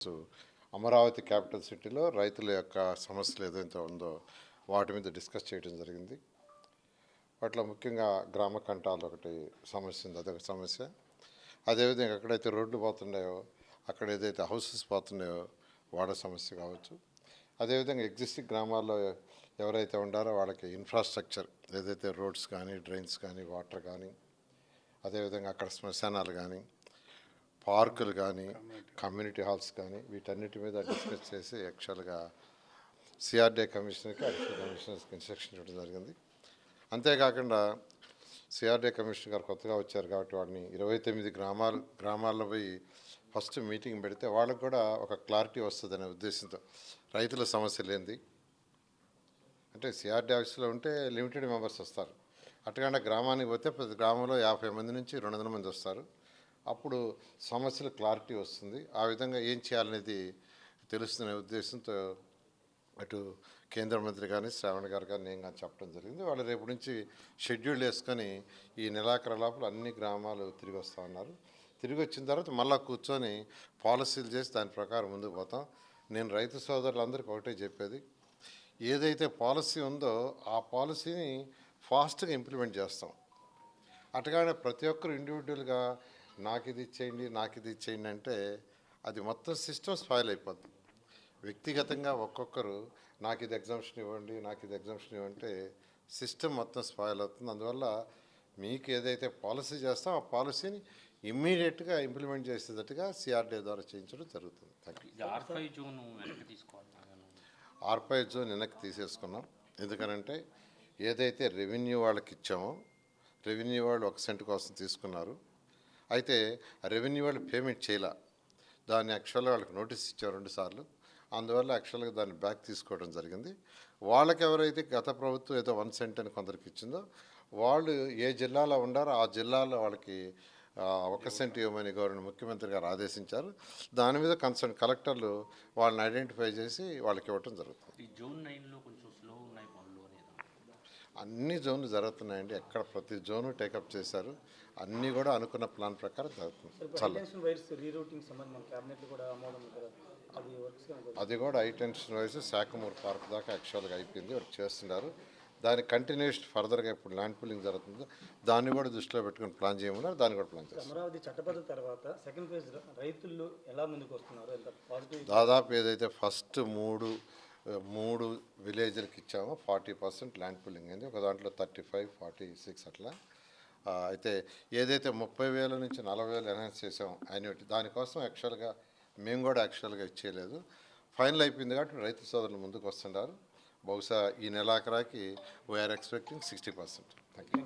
So Amaravati capital సిటీలో రైతుల యొక్క సమస్యలు ఏదైతే ఉందో వాటి మీద డిస్కస్ చేయడం జరిగింది. వాటిలో ముఖ్యంగా గ్రామ కంటాలు ఒకటి సమస్య ఉంది, అదొక సమస్య. అదేవిధంగా ఎక్కడైతే రోడ్లు పోతున్నాయో అక్కడ ఏదైతే హౌసెస్ పోతున్నాయో వాడ సమస్య కావచ్చు. అదేవిధంగా ఎగ్జిస్టింగ్ గ్రామాల్లో ఎవరైతే ఉండారో వాళ్ళకి ఇన్ఫ్రాస్ట్రక్చర్ ఏదైతే రోడ్స్ కానీ డ్రైన్స్ కానీ వాటర్ కానీ, అదేవిధంగా అక్కడ శ్మశానాలు కానీ పార్కులు కానీ కమ్యూనిటీ హాల్స్ కానీ వీటన్నిటి మీద డిస్కస్ చేసి యాక్చువల్గా సిఆర్డీఏ కమిషనర్కి అడిషనల్ కమిషనర్స్కి ఇన్స్ట్రక్షన్ ఇవ్వడం జరిగింది. అంతేకాకుండా సిఆర్డీఏ కమిషనర్ గారు కొత్తగా వచ్చారు కాబట్టి వాడిని 29 గ్రామాల్లో పోయి ఫస్ట్ మీటింగ్ పెడితే వాళ్ళకు కూడా ఒక క్లారిటీ వస్తుందనే ఉద్దేశంతో రైతుల సమస్యలు ఏంది అంటే సిఆర్డీ ఆఫీస్లో ఉంటే లిమిటెడ్ మెంబర్స్ వస్తారు. అటుకాకుండా గ్రామానికి పోతే ప్రతి గ్రామంలో 50 మంది నుంచి 200 మంది వస్తారు. అప్పుడు సమస్యలు క్లారిటీ వస్తుంది. ఆ విధంగా ఏం చేయాలనేది తెలుస్తున్న ఉద్దేశంతో అటు కేంద్ర మంత్రి కానీ శ్రావణ్ గారు కానీ నేను కానీ చెప్పడం జరిగింది. వాళ్ళు రేపు నుంచి షెడ్యూల్ వేసుకొని ఈ నెలాఖరు లోపల అన్ని గ్రామాలు తిరిగి వస్తూ ఉన్నారు. తిరిగి వచ్చిన తర్వాత మళ్ళీ కూర్చొని పాలసీలు చేసి దాని ప్రకారం ముందుకు పోతాం. నేను రైతు సోదరులందరికీ ఒకటే చెప్పేది, ఏదైతే పాలసీ ఉందో ఆ పాలసీని ఫాస్ట్గా ఇంప్లిమెంట్ చేస్తాం. అటుగానే ప్రతి ఒక్కరు ఇండివిజువల్గా నాకు ఇది ఇచ్చేయండి అంటే అది మొత్తం సిస్టమ్ స్పాయిల్ అయిపోద్ది. వ్యక్తిగతంగా ఒక్కొక్కరు నాకు ఇది ఎగ్జామ్షన్ ఇవ్వంటే సిస్టమ్ మొత్తం స్పాయిల్ అవుతుంది. అందువల్ల మీకు ఏదైతే పాలసీ చేస్తామో ఆ పాలసీని ఇమ్మీడియట్గా ఇంప్లిమెంట్ చేసేటట్టుగా సిఆర్డీఏ ద్వారా చేయించడం జరుగుతుంది. R5 జోన్ వెనక్కి తీసేసుకున్నాం. ఎందుకనంటే ఏదైతే రెవెన్యూ వాళ్ళకి ఇచ్చామో రెవెన్యూ వాళ్ళు 1 సెంట్ కోసం తీసుకున్నారు. అయితే రెవెన్యూ వాళ్ళు పేమెంట్ చేయలే. దాన్ని యాక్చువల్గా వాళ్ళకి నోటీస్ ఇచ్చారు 2 సార్లు. అందువల్ల యాక్చువల్గా దాన్ని బ్యాక్ తీసుకోవడం జరిగింది. వాళ్ళకి ఎవరైతే గత ప్రభుత్వం ఏదో 1 సెంట్ అని కొందరికి ఇచ్చిందో వాళ్ళు ఏ జిల్లాలో ఉండారో ఆ జిల్లాలో వాళ్ళకి 1 సెంట్ ఇవ్వమని ముఖ్యమంత్రి గారు ఆదేశించారు. దాని మీద కన్సర్న్ కలెక్టర్లు వాళ్ళని ఐడెంటిఫై చేసి వాళ్ళకి ఇవ్వటం జరుగుతుంది. అన్ని జోన్లు జరుగుతున్నాయండి. ఎక్కడ ప్రతి జోను టేకప్ చేశారు. అన్నీ కూడా అనుకున్న ప్లాన్ ప్రకారం జరుగుతుంది. అది కూడా హైటెన్షన్ వైస్ శాఖమూరు పార్క్ దాకా యాక్చువల్గా అయిపోయింది, వర్క్ చేస్తున్నారు. దాని కంటిన్యూషన్ ఫర్దర్గా ఇప్పుడు ల్యాండ్ పూలింగ్ జరుగుతుంది. దాన్ని కూడా దృష్టిలో పెట్టుకుని ప్లాన్ చేయమన్నారు. దాన్ని కూడా ప్లాన్ చేస్తారు. అమరావతి చట్టబద్ధ తర్వాత సెకండ్ ఫేజ్ రైతులు ఎలా ముందుకు వస్తున్నారు? దాదాపు ఏదైతే ఫస్ట్ మూడు విలేజ్లకి ఇచ్చామో 40% ల్యాండ్ పూలింగ్ అయింది. ఒక దాంట్లో 35, 46 అట్లా. అయితే ఏదైతే 30,000 నుంచి 40,000 ఎన్హాన్స్ చేసామో యాన్యుటీ దానికోసం యాక్చువల్గా మేము కూడా యాక్చువల్గా ఇచ్చేయలేదు. ఫైనల్ అయిపోయింది కాబట్టి రైతు సోదరులు ముందుకు వస్తున్నారు. బహుశా ఈ నెలాఖరాకి వీఆర్ ఎక్స్పెక్టింగ్ 60%. Thank you.